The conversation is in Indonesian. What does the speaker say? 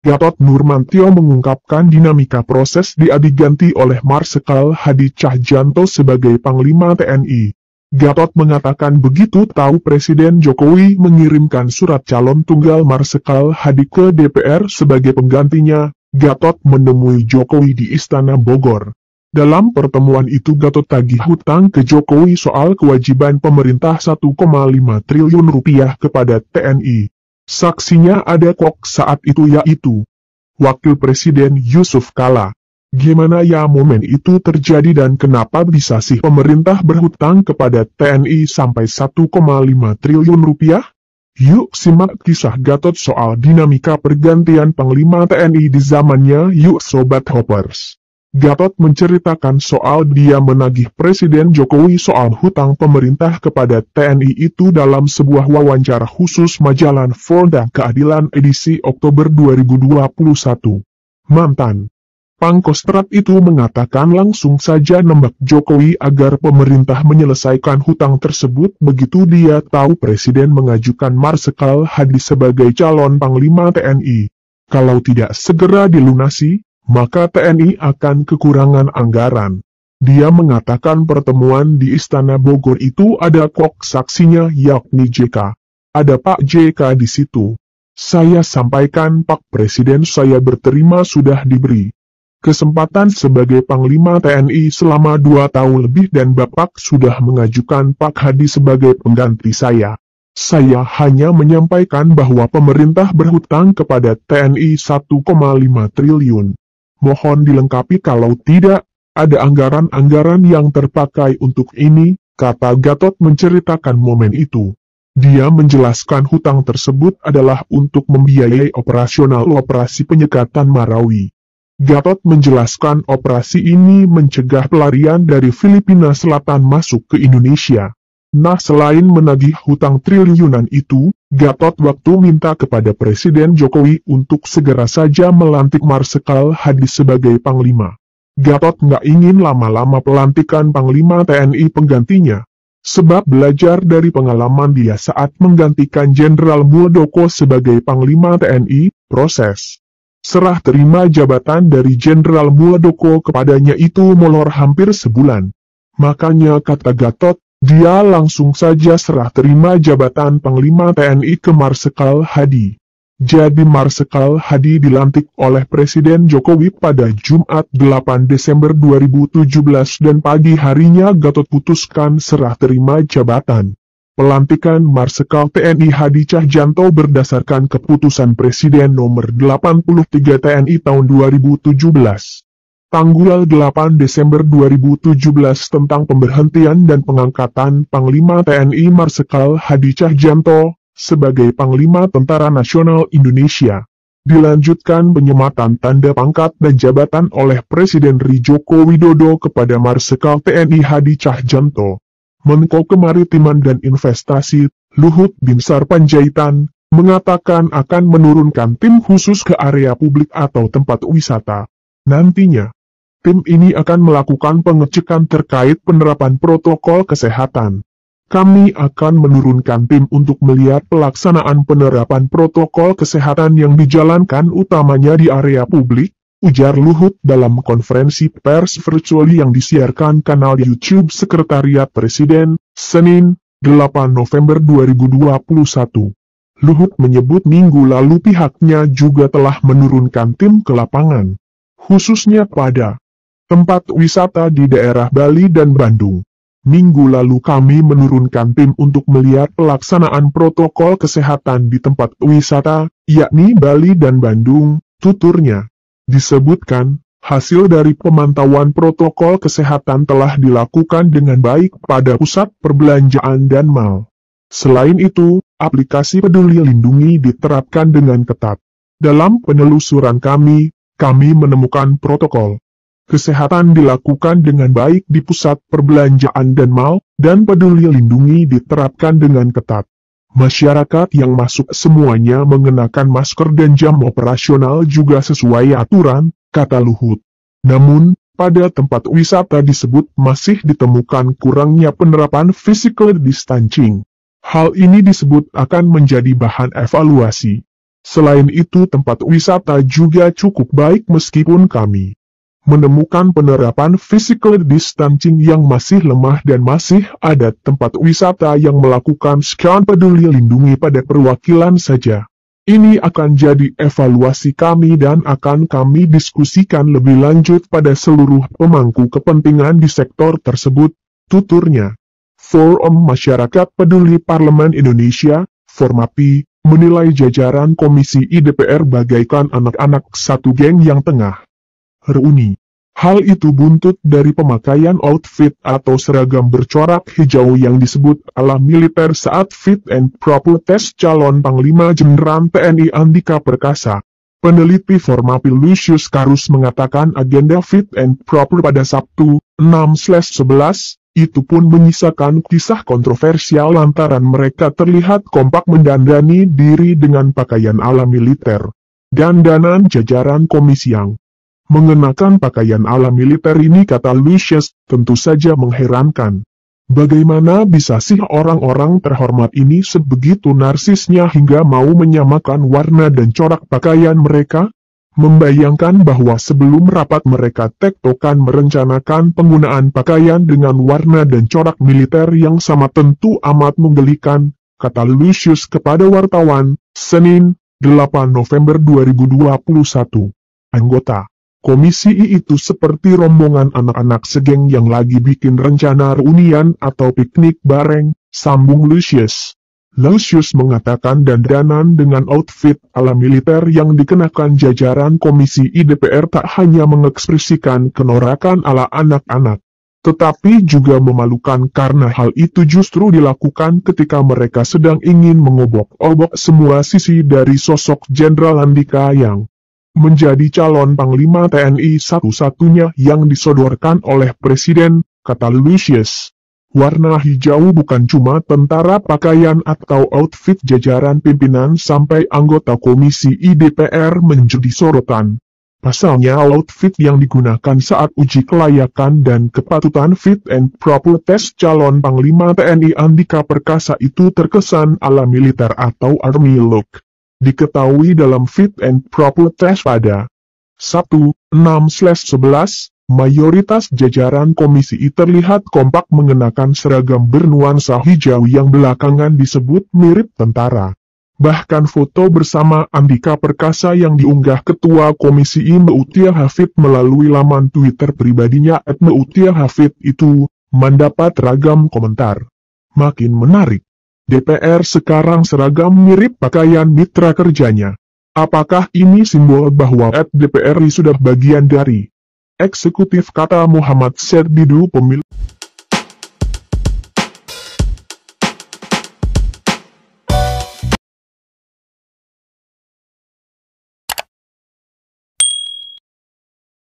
Gatot Nurmantio mengungkapkan dinamika proses diganti oleh Marsikal Hadi Tjahjanto sebagai Panglima TNI. Gatot mengatakan begitu tahu Presiden Jokowi mengirimkan surat calon tunggal Marsikal Hadi ke DPR sebagai penggantinya, Gatot menemui Jokowi di Istana Bogor. Dalam pertemuan itu Gatot tagih hutang ke Jokowi soal kewajiban pemerintah 1,5 triliun rupiah kepada TNI. Saksinya ada kok saat itu yaitu Wakil Presiden Yusuf Kala. Gimana ya momen itu terjadi dan kenapa bisa sih pemerintah berhutang kepada TNI sampai 1,5 triliun rupiah? Yuk simak kisah Gatot soal dinamika pergantian Panglima TNI di zamannya yuk Sobat Hoppers. Gatot menceritakan soal dia menagih Presiden Jokowi soal hutang pemerintah kepada TNI itu dalam sebuah wawancara khusus majalah Fonda Keadilan edisi Oktober 2021. Mantan Pangkostrat itu mengatakan langsung saja nembak Jokowi agar pemerintah menyelesaikan hutang tersebut begitu dia tahu Presiden mengajukan Marsikal Hadi sebagai calon Panglima TNI. Kalau tidak segera dilunasi, maka TNI akan kekurangan anggaran. Dia mengatakan pertemuan di Istana Bogor itu ada kok saksinya yakni JK. Ada Pak JK di situ. Saya sampaikan Pak Presiden saya berterima sudah diberi kesempatan sebagai Panglima TNI selama 2 tahun lebih dan Bapak sudah mengajukan Pak Hadi sebagai pengganti saya. Saya hanya menyampaikan bahwa pemerintah berhutang kepada TNI 1,5 triliun. Mohon dilengkapi kalau tidak, ada anggaran-anggaran yang terpakai untuk ini, kata Gatot menceritakan momen itu. Dia menjelaskan hutang tersebut adalah untuk membiayai operasional operasi penyekatan Marawi. Gatot menjelaskan operasi ini mencegah pelarian dari Filipina Selatan masuk ke Indonesia. Nah selain menagih hutang triliunan itu, Gatot waktu minta kepada Presiden Jokowi untuk segera saja melantik Marsikal Hadi sebagai Panglima. Gatot nggak ingin lama-lama pelantikan Panglima TNI penggantinya. Sebab belajar dari pengalaman dia saat menggantikan Jenderal Muldoko sebagai Panglima TNI, proses serah terima jabatan dari Jenderal Muldoko kepadanya itu molor hampir sebulan. Makanya kata Gatot, dia langsung saja serah terima jabatan Panglima TNI ke Marsikal Hadi. Jadi Marsikal Hadi dilantik oleh Presiden Jokowi pada Jumat 8 Desember 2017 dan pagi harinya Gatot putuskan serah terima jabatan. Pelantikan Marsikal TNI Hadi Tjahjanto berdasarkan keputusan Presiden nomor 83 TNI tahun 2017. Tanggal 8 Desember 2017 tentang pemberhentian dan pengangkatan Panglima TNI Marsikal Hadi Tjahjanto sebagai Panglima Tentara Nasional Indonesia. Dilanjutkan penyematan tanda pangkat dan jabatan oleh Presiden RI Joko Widodo kepada Marsikal TNI Hadi Tjahjanto. Menko Kemaritiman dan Investasi, Luhut Binsar Panjaitan, mengatakan akan menurunkan tim khusus ke area publik atau tempat wisata. Nantinya, tim ini akan melakukan pengecekan terkait penerapan protokol kesehatan. Kami akan menurunkan tim untuk melihat pelaksanaan penerapan protokol kesehatan yang dijalankan utamanya di area publik, ujar Luhut dalam konferensi pers virtual yang disiarkan kanal YouTube Sekretariat Presiden, Senin, 8 November 2021. Luhut menyebut minggu lalu pihaknya juga telah menurunkan tim ke lapangan, khususnya pada tempat wisata di daerah Bali dan Bandung. Minggu lalu kami menurunkan tim untuk melihat pelaksanaan protokol kesehatan di tempat wisata, yakni Bali dan Bandung, tuturnya. Disebutkan, hasil dari pemantauan protokol kesehatan telah dilakukan dengan baik pada pusat perbelanjaan dan mal. Selain itu, aplikasi Peduli Lindungi diterapkan dengan ketat. Dalam penelusuran kami menemukan protokol kesehatan dilakukan dengan baik di pusat perbelanjaan dan mal, dan Peduli Lindungi diterapkan dengan ketat. Masyarakat yang masuk semuanya mengenakan masker dan jam operasional juga sesuai aturan, kata Luhut. Namun, pada tempat wisata disebut masih ditemukan kurangnya penerapan physical distancing. Hal ini disebut akan menjadi bahan evaluasi. Selain itu tempat wisata juga cukup baik meskipun kami menemukan penerapan physical distancing yang masih lemah dan masih ada tempat wisata yang melakukan scan peduli lindungi pada perwakilan saja. Ini akan jadi evaluasi kami dan akan kami diskusikan lebih lanjut pada seluruh pemangku kepentingan di sektor tersebut, tuturnya. Forum Masyarakat Peduli Parlemen Indonesia, Formapi, menilai jajaran Komisi I DPR bagaikan anak-anak satu geng yang tengah reuni. Hal itu buntut dari pemakaian outfit atau seragam bercorak hijau yang disebut ala militer saat fit and proper test calon Panglima Jenderal TNI Andika Perkasa. Peneliti Formapi Lucius Karus mengatakan agenda fit and proper pada Sabtu, 6/11, itu pun menyisakan kisah kontroversial lantaran mereka terlihat kompak mendandani diri dengan pakaian ala militer. Dandanan jajaran komisi yang mengenakan pakaian ala militer ini, kata Lucius, tentu saja mengherankan. Bagaimana bisa sih orang-orang terhormat ini sebegitu narsisnya hingga mau menyamakan warna dan corak pakaian mereka? Membayangkan bahwa sebelum rapat mereka tektokan merencanakan penggunaan pakaian dengan warna dan corak militer yang sama tentu amat menggelikan, kata Lucius kepada wartawan, Senin, 8 November 2021. Anggota Komisi I itu seperti rombongan anak-anak segeng yang lagi bikin rencana reunian atau piknik bareng, sambung Lucius. Lucius mengatakan dandanan dengan outfit ala militer yang dikenakan jajaran Komisi I DPR tak hanya mengekspresikan kenorakan ala anak-anak, tetapi juga memalukan karena hal itu justru dilakukan ketika mereka sedang ingin mengobok-obok semua sisi dari sosok Jenderal Andika yang menjadi calon Panglima TNI satu-satunya yang disodorkan oleh Presiden, kata Lucius. Warna hijau bukan cuma tentara pakaian atau outfit jajaran pimpinan sampai anggota Komisi I DPR menjadi sorotan. Pasalnya outfit yang digunakan saat uji kelayakan dan kepatutan fit and proper test calon Panglima TNI Andika Perkasa itu terkesan ala militer atau army look. Diketahui dalam fit and proper test pada Sabtu, 6/11, mayoritas jajaran Komisi I terlihat kompak mengenakan seragam bernuansa hijau yang belakangan disebut mirip tentara. Bahkan foto bersama Andika Perkasa yang diunggah Ketua Komisi I Mutia Hafid melalui laman Twitter pribadinya @Mutia Hafid itu mendapat ragam komentar. Makin menarik. DPR sekarang seragam mirip pakaian mitra kerjanya. Apakah ini simbol bahwa DPR sudah bagian dari eksekutif, kata Muhammad Serdidu, pemilik